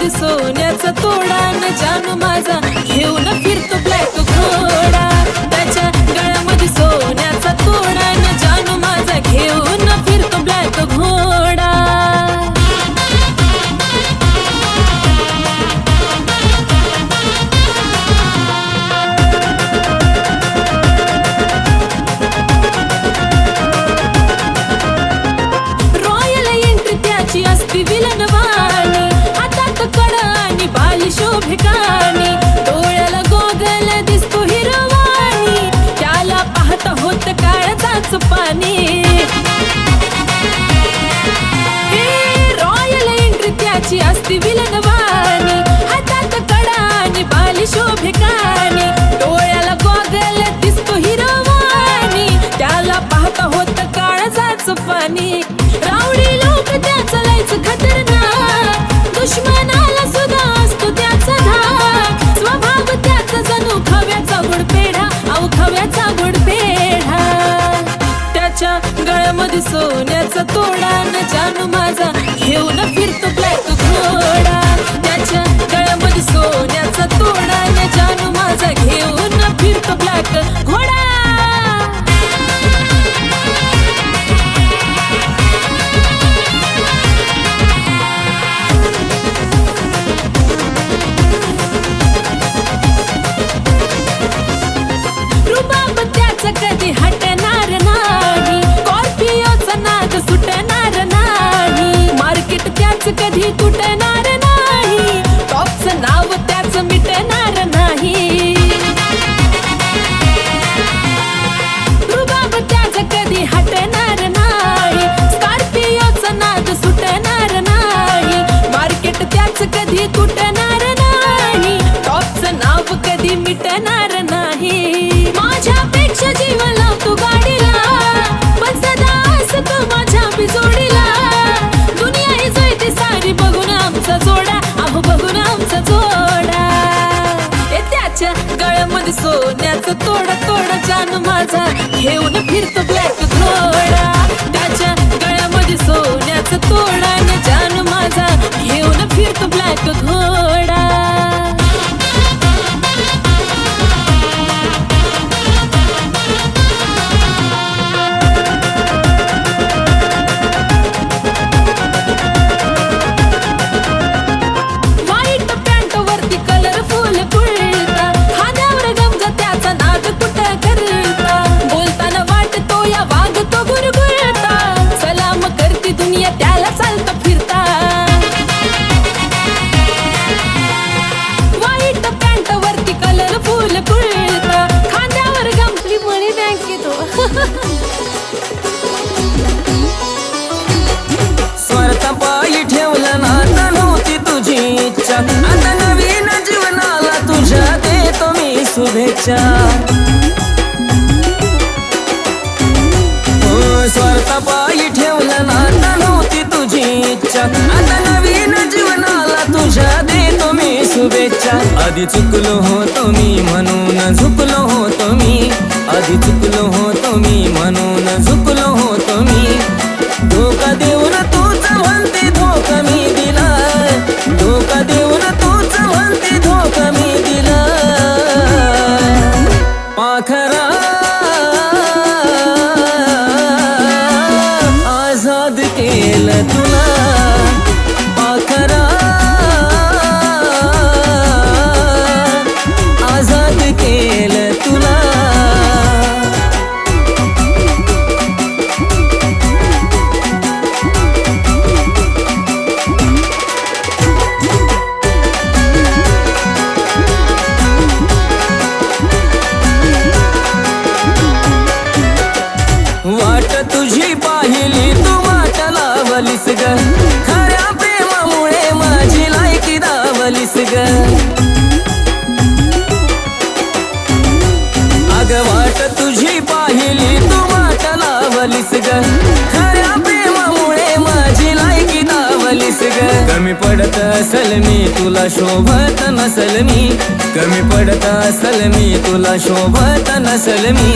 गळ्यामध्ये सोन्याचा तोडा न जानू माझा घेऊन फिरतो ब्लॅक घोडा. त्याच्या गळ्यामध्ये सोन्याचा तोडा न जानू माझा घेऊन फिरतो ब्लॅक घोडा. रॉयल एंट्री त्याची असती विलनवाणी, हातात कडा आणि बाली शोभिकानी, डोळ्याला गोगल दिसतो हिरवाणी, त्याला पाहता होत काळजाचं पाणी. रॉयल एंट्री त्याची असती विलनवाणी, हातात कडा आणि बाली शोभिकानी, डोळ्याला गोगल दिसतो हिरवाणी, त्याला पाहता होत काळजाचं पाणी. रावडी लोक त्याचं लयच खतरनाक, दुश्मनाला सुद्धा असतो त्याचा धाक. स्वभाव त्याचा जणू खव्याचा गुडपेढा, अहो खव्याचा गुडपेढा. त्याच्या गळ्यामध्ये सोन्याचा तोडा न जानू माझा घेऊन फिरतो ब्लॅक घोडा. त्याच्या गळ्यामध्ये सोन्याचा तोडा न जानू माझा घेऊन फिरतो ब्लॅक घोडा. रुबाब त्याचा कधी हटणार नाही, स्कॉर्पिओचा नाद सुटणार नाही, मार्केट त्याच कधी तुटणार नाही, टॉपचं नाव त्याचं मिटणार नाही. रुबाब त्याचा कधी हटणार नाही, स्कॉर्पिओचा नाद सुटणार नाही, मार्केट त्याच कधी तुटणार नाही, टॉपचं नाव कधी मिटणार नाही. माझ्यापेक्षा जीव लावतो गाडीला, पण सदा असतो माझ्या बिजोडीला. दुनिया ही जळते सारी बघून आमचा जोडा, अहो बघून आमचा जोडा. त्याच्या गळ्यामध्ये सोन्याचा तोडा तोडा जानू माझा घेऊन फिरतो ब्लॅक घोडा. त्याच्या गळ्यामध्ये सोन्याचा तोडा न जानू माझा घेऊन फिरतो ब्लॅक घोडा. व्हाईट पॅन्ट वरती कलरफुल कुर्ता, खांद्यावर गमजा त्याचा नाद कुठं करता, बोलताना वाटतो या वागतो गुरगुरता, सलाम करती दुनिया त्याला चालतं फिरता. व्हाईट पॅन्ट वरती कलरफुल कुर्ता, खांद्यावर गमली मणी बँकेत. स्वार्थापायी ठेवलं नातं नव्हती तुझी इच्छा, आता नवीन जीवनाला तुझ्या देतो मी शुभेच्छा. हो स्वार्थापायी ठेवलं नातं नव्हती तुझी इच्छा, आता नवीन जीवनाला तुझ्या देतो मी शुभेच्छा. आधी चुकलो होतो मी म्हणून झुकलो होतो मी, आधी चुकलो होतो मी म्हणून झुकलो होतो मी. धोका देऊन तूच म्हणते धोका मी दिला, धोका देऊन तूच म्हणते धोका मी दिला. पाखरा आझाद केलं तुला, पाखरा आझाद केलं तुला. वाट तुझी पाहिली तू वाट लावलीस ग, खऱ्या प्रेमामुळे माझी लायकी दावलीस ग. अग वाट तुझी पाहिली तू वाट लावलीस ग, खऱ्या प्रेमामुळे माझी लायकी दावलीस ग. कमी पडत असल मी तुला शोभत नसल मी, कमी पडत असल मी तुला शोभत नसल मी.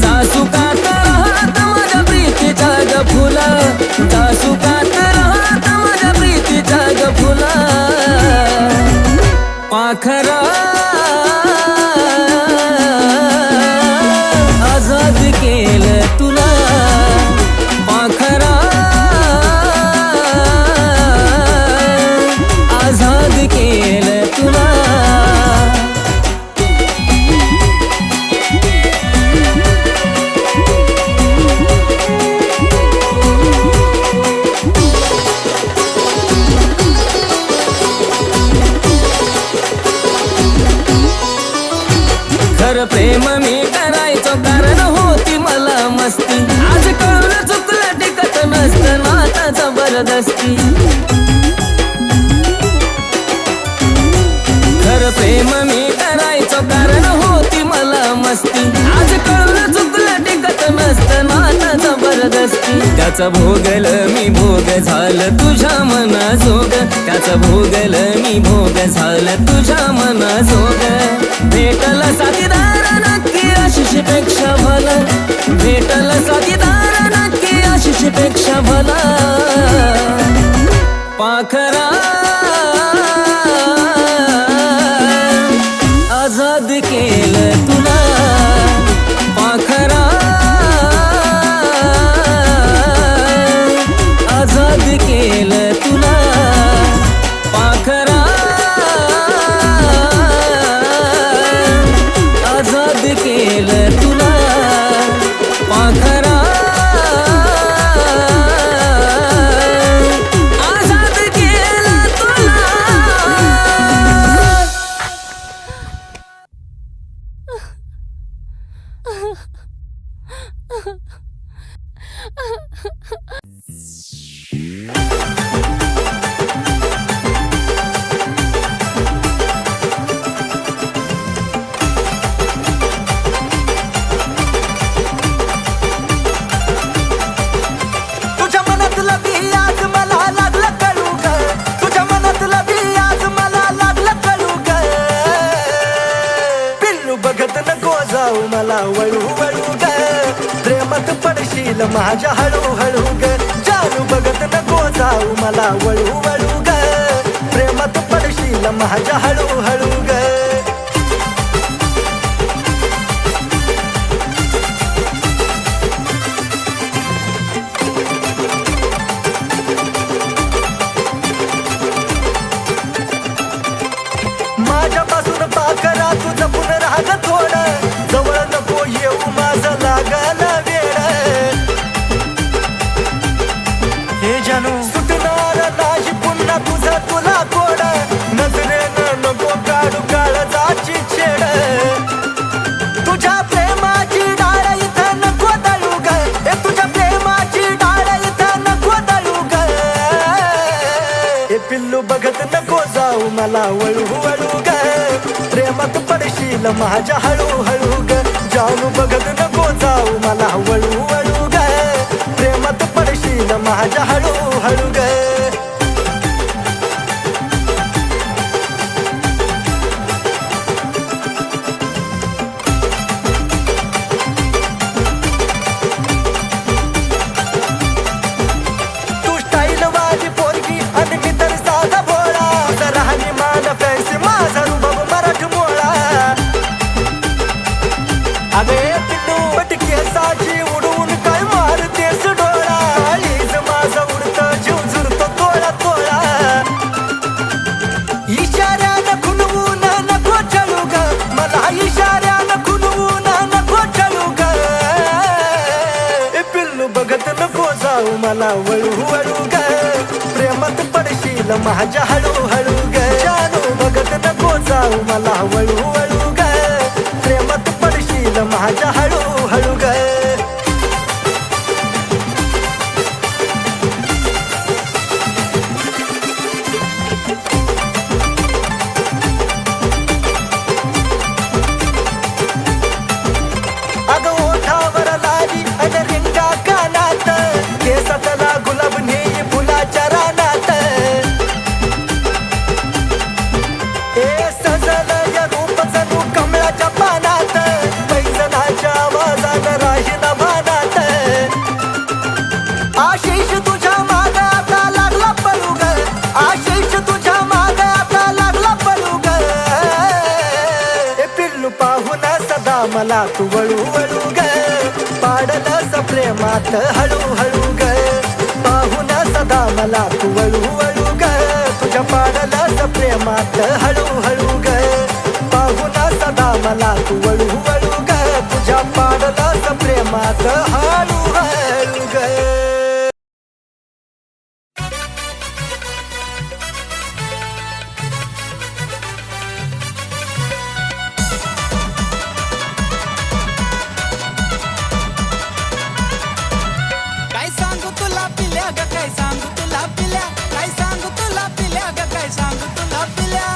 जासुकात राहत माझ्या प्रीतीच्या ग फुला, जासुकात राहत माझ्या प्रीतीच्या ग फुला पाखरा आजाद केलं तुला पाखरा आजाद केलं तुला खरं प्रेम मी करायचो कारण होती मला मस्ती आज कळलं चुकलं टिकत नसतं नाता जबरदस्ती खरं प्रेम मी करायचो कारण होती मला मस्ती आज कळलं चुकलं टिकत नसतं नाता जबरदस्ती त्याचा भोगलं मी भोग झालं तुझ्या मनाजोग त्याचा भोगलं मी भोग झालं तुझ्या मनाजोग भेटल साथीदार नक्की आशिष पेक्षा भला भेटल साथीदार नक्की आशिष पेक्षा भला पाखरा आजाद केलं तुला पाखरा आजाद केलं तुला पाखरा आजाद केलं तुला पाखरा आजाद केलं तुला तुझ्या मनातला बी आज मला लागलं कळू ग तुझ्या मनातला बी आज मला लागलं कळू ग पिल्लू बघत नको जाऊ मला वळू वळू ग प्रेमात पडशील माझ्या हळू हळू ग जानू बघत नको जाऊ मला वळू वळू ग प्रेमात पडशील माझ्या हळू हळू ग माझ्यापासून पाखरा तू जपून राग थोडं जवळ नको येऊ माझं लागल वेळ हे जानू सुटणार नाही पुन्हा तुझं तुला कोड नजरेनं नको काढू काळजाची छेड तुझ्या प्रेमाची डाळ इथं नको दळू ग ए तुझ्या प्रेमाची डाळ इथं नको दळू ग ए पिल्लू बघत नको जाऊ मला वळू वळू ग प्रेमात पडशील माझ्या हळू हळू ग जानू बघत नको जाऊ मला वळू वळू ग प्रेमात पडशील माझ्या हळू हळू ग तू स्टाईल वाली पोरगी आणि मी तर साधा भोळा तुझा राहणीमान फॅन्सी माझा रुबाब मराठमोळा अगे पिल्लू पटकेसाची उडवून काय मारतेस डोळा काळीज माझा उडतं जीव झुरतो तोळा तोळा इशाऱ्यानं खुणवून नको चळू ग मला इशाऱ्यानं खुणवून नको चळू ग ए पिल्लू बघत नको जाऊ मला वळू वळू ग प्रेमात पडशील माझ्या हळू हळू ग जानू बघत नको जाऊ मला वळू वळू ग प्रेमात पडशील माझ्या हळू हळू ग अगं ओठावर लाली आणि रिंगा कानात केसातला गुलाब नेई फुलाच्या रानात ए सजल या रूप जणू मला तू वळू वळू ग पाडलंस प्रेमात हळूहळू ग पाहून सदा मला तू वळू वळू ग तुझ्या पाडलंस प्रेमात हळूहळू ग पाहून सदा मला तू वळू वळू ग तुझ्या पाडलंस प्रेमात हळूहळू ग काय सांगू तुला पिल्या ग काय सांगू तुला पिल्या काय सांगू तुला पिल्या ग काय सांगू तुला पिल्या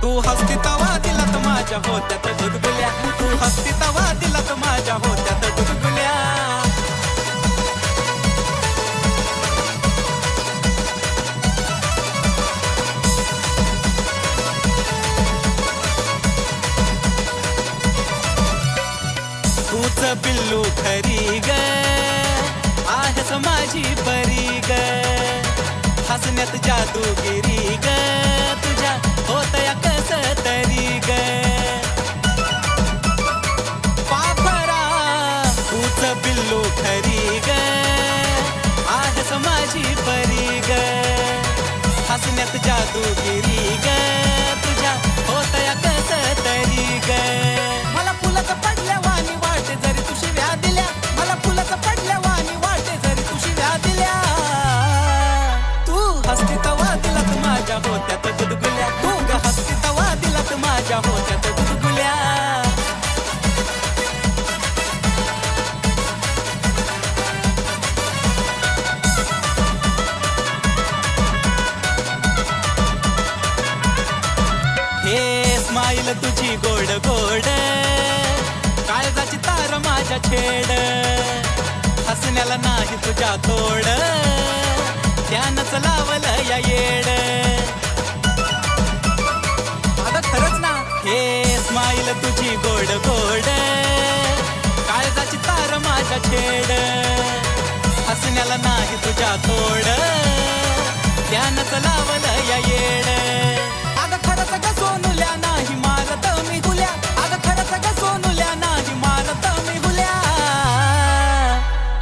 तू हसती तवा दिलात माझ्या होत्यात गुदगुल्या तू हसती तवा दिलात माझ्या होत्यात गुदगुल्या तूच पिल्लू खरी ग आहेस माझी परी ग हसण्यात जादूगिरी ग तुझ्या होतया कस तरी ग पापरा तूच पिल्लू खरी ग आहेस माझी परी ग हसण्यात जादूगिरी ग तुझ्या होतया कस तरी ग मला फुलाचं पडल्या वाणी वाटे जरी तू शिव्या दिल्या मला फुलाचं पडल्या वाणी वाटे जरी तू शिव्या दिल्या तू हसती तवा दिलात माझ्या होत्यात गुदगुल्या तू ग हसती तवा दिलात माझ्या होत्यात गुदगुल्या हे स्माईल तुझी गोड गोड काळजाची तार माझ्या छेड हसण्याला नाही तुझ्या तोड त्यानंच लावलं या येड आता खरंच ना हे स्माईल तुझी गोड गोड काळजाची तार माझ्या छेड हसण्याला नाही तुझ्या तोड त्यानंच लावलं या येड अगं खरंच ग सोनुल्या नाही मारत मी हुल्या अगं खरंच ग सोनुल्या नाही मारत मी हुल्या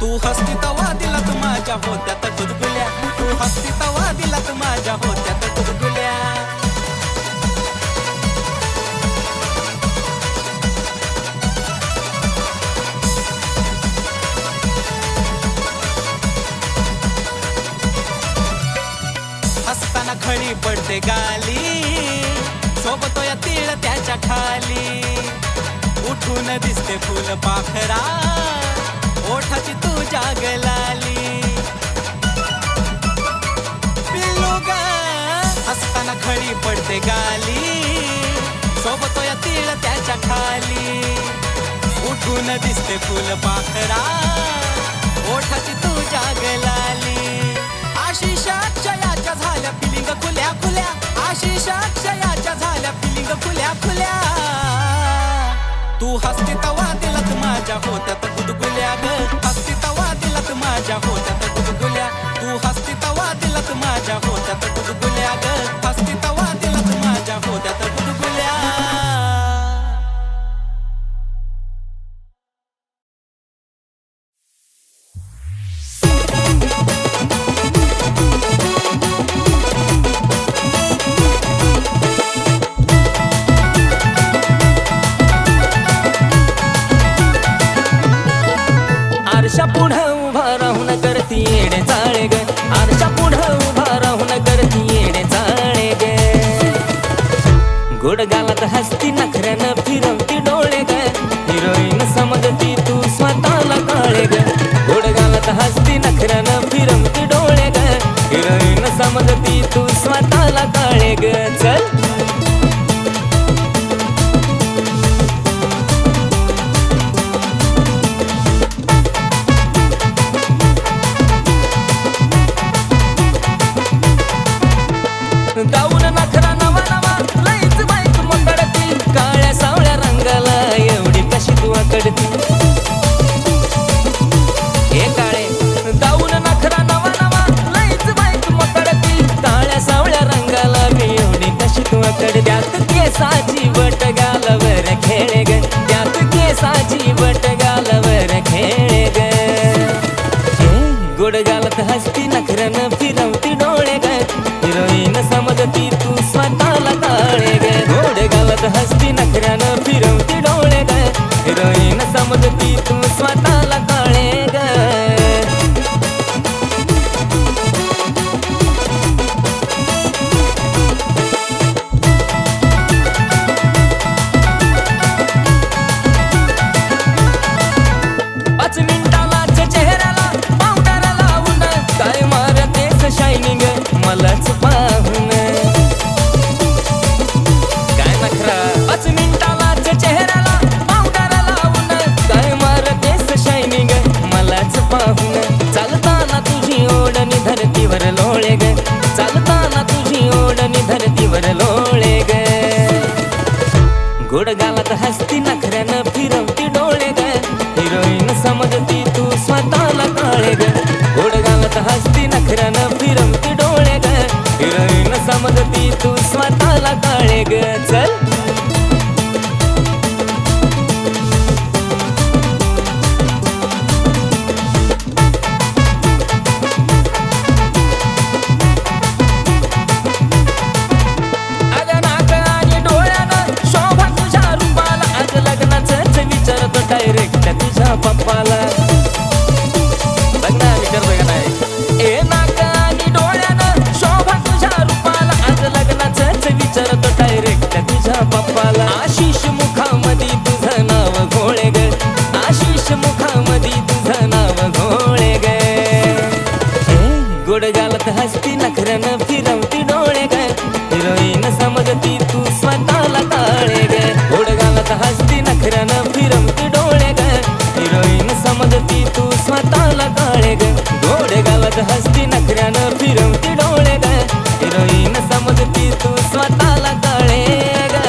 तू हसती तवा दिलात माझ्या होत्यात गुदगुल्या तू हसती तवा दिलात माझ्या होत्यात गुदगुल्या हसताना खळी पडते गाली सोबत या तिळ त्याच्या खाली उठून दिसते फुल पाखरा ओठाची तुझ्या गलाली पिल्लू ग हसताना खळी पडते गाली सोबत या तिळ त्याच्या खाली उठून दिसते फुल पाखरा ओठाची तुझ्या गलाली आशिष अक्षयाच्या झाल्या फिलिंग खुल्या खुल्या आशिष अक्षयाच्या झाल्या फिलिंग खुल्या खुल्या तू हसती तवा दिलात माझ्या होत्यात गुदगुल्या ग हसती तवा दिलात माझ्या होत्यात गुदगुल्या तू हसती तवा दिलात माझ्या होत्यात गुदगुल्या ग हसती तवा दिलात माझ्या होत्यात गुदगुल्या आरशा पुढं उभा राहून करती येडे चाळे ग आरशा पुढं उभा राहून करती येडे चाळे ग गोड गालात हसती नखऱ्यानं फिरवती डोळे ग हिरोईन समजती तू स्वतःला काळे ग गोड गालात हसती नखऱ्यानं फिरवती डोळे ग हिरोईन समजती तू स्वतःला काळे ग चल गाऊन नखरा नवा नवा लईच बाईक मोकळती काळ्या सावळ्या रंगाला एवढी कशी तू आकडती हे काळे गाऊन नखरा नवा नवा लईच बाईक मोकळती काळ्या सावळ्या रंगाला मी एवढी कशी घालत हसती नखऱ्यानं फिरवती डोळे ग हिरोईन समजती तू स्वतःला काळे ग घोडे घालत हसती नखऱ्यानं फिरवती डोळे ग हिरोईन समजती तू स्वतःला काळे ग मलाच पाहून काय नखरा 5 मिनिटालाच चेहऱ्याला पावडर लावून काय मारतेस शायनिंग मलाच पाहून चालताना तुझी ओढणी धरतीवर लोळे ग चालताना तुझी ओढणी धरतीवर लोळे ग गोड गालात हसती नखऱ्यानं फिरवती डोळे ग हिरोईन समजती तू स्वतःला काळे ग गोड गालात हसती नखऱ्यानं फिरवती डोळे ग हिरोईन समजती तू स्वतःला काळे ग चल डायरेक्ट तुझ्या पप्पाला लग्न विचारतोय का नाही ए नाक आणि डोळ्यानं शोभा तुझ्या रूपाला आज लग्नाचंच विचारतो डायरेक्ट तुझ्या पप्पाला आशिष मुखामध्ये तुझं नाव घोळे ग आशिष मुखामध्ये तुझं नाव घोळे ग गोड गालत हसती नखऱ्यानं फिरवती डोळे ग हिरोईन समजती तू स्वतःला काळे ग गोड गालत हसती नखऱ्यानं फिरवती डोळे ग हिरोईन समजती तू स्वतःला काळे ग गोड गालत हसती नखऱ्यानं फिरवती डोळे ग हिरोईन समजती तू स्वतःला काळे ग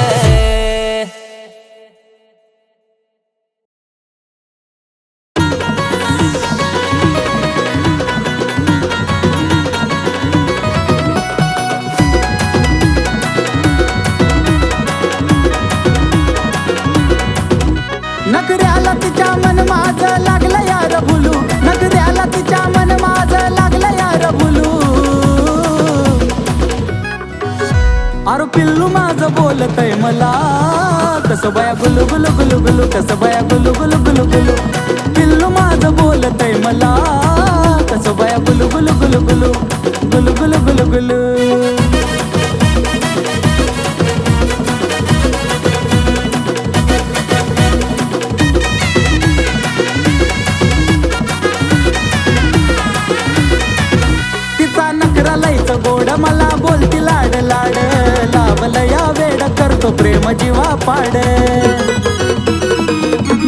नखऱ्याला तिच्या मन माझं लागलं यार भुलू नखऱ्याला तिच्या मन माझं लागलं यार भुलू अरे पिल्लू माझं बोलतय मला कसं बाया गुलू गुलू गुलू गुलू कसं बाया गुलू गुलू गुलू गुलू पिल्लू माझं बोलतय मला कसं बाया गुलू गुलू गुलू गुलू गुलू गुलू गुलू गुलू गोड मला बोलती लाड लाड लावलं या वेड करतो प्रेम जीवा पाड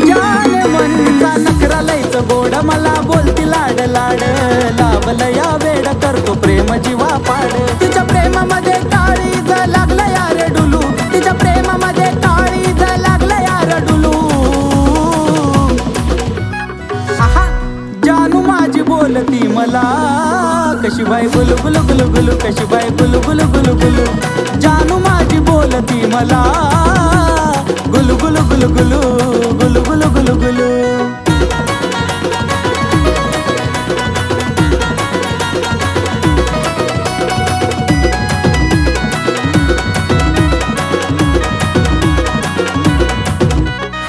जान मनचा नखरा लयच गोड मला बोलती लाड लाड लावलं या वेड करतो प्रेम जीवा पाड तिच्या प्रेमामध्ये काळीज लागलं यार डुलू तिच्या प्रेमामध्ये काळीज लागलं यार डुलू आहा जानू माझी बोलती मला कशी बाई गुलू गुलू गुलू गुलू कशी बाई गुलू गुलू गुलू गुलू जानू माझी बोलती मला गुलू गुलू गुलू गुलू गुलू गुलू गुलू गुलू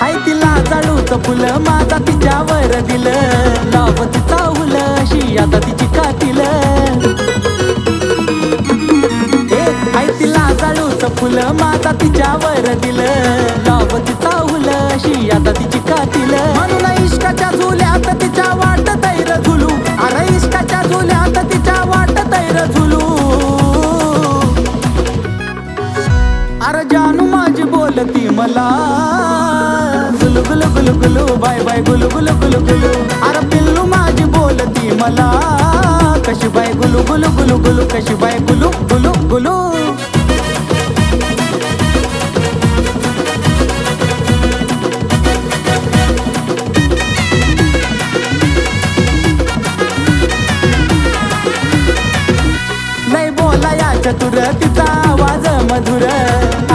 हाय तिला जाळूचं फुलं माझा तिच्यावर दिलं लावती चावलं अशी आता तिची कातील हाय तिला जाळूचं फुलं माझा तिच्यावर दिलं लावती चावलं अशी आता तिची कातील म्हणून इश्काच्या झुल्यात तिच्या वाट तैर झुलू अरे इश्काच्या झुल्यात तिच्या वाट तैर झुलू अरे जानू माझी बोलती मला गुलू गुलू गुलू गुलू बाय बाय गुलू गुलू गुलू गुलू अरे पिल्लू माझी बोलती मला कशी बाय गुलू गुलू गुलू गुलू कशी बाय गुलू गुलू गुलू लय बोला या चतुर तिचा आवाज मधुर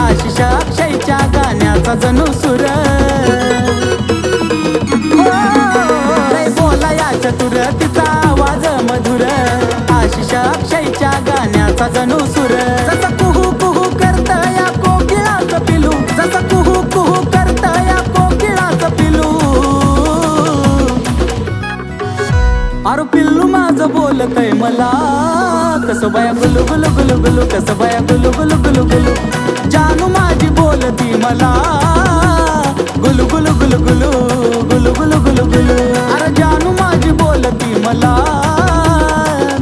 आशिष अक्षयच्या गाण्याचा जणू सुर लय बोला या चतुर तिचा आवाज मधुर असा जणू सुर. जसं कुहू कुहू करत या कोकिळाचं पिलू, जसं कुहू कुहू करत या कोकिळाचं पिलू. अरे पिल्लू माझं बोलतय मला, कसं बाया गुलू गुलू गुलू गुलू, कसं बाया गुलू गुलू गुलू गुलू. जानू माझी बोलती मला, गुलू गुलू गुलू गुलू गुलू गुलू गुलू गुलू. अरे जानू माझी बोलती मला,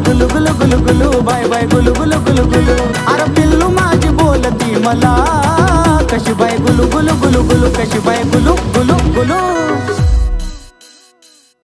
गुलू गुलू गुलू गुलू, बाय बाय गुलू गुलू गुलू गुलू. अरे पिल्लू माझी बोलती मला, कशी बाय गुलू गुलू गुलू गुलू, कशी बाय गुलू गुलू गुलू.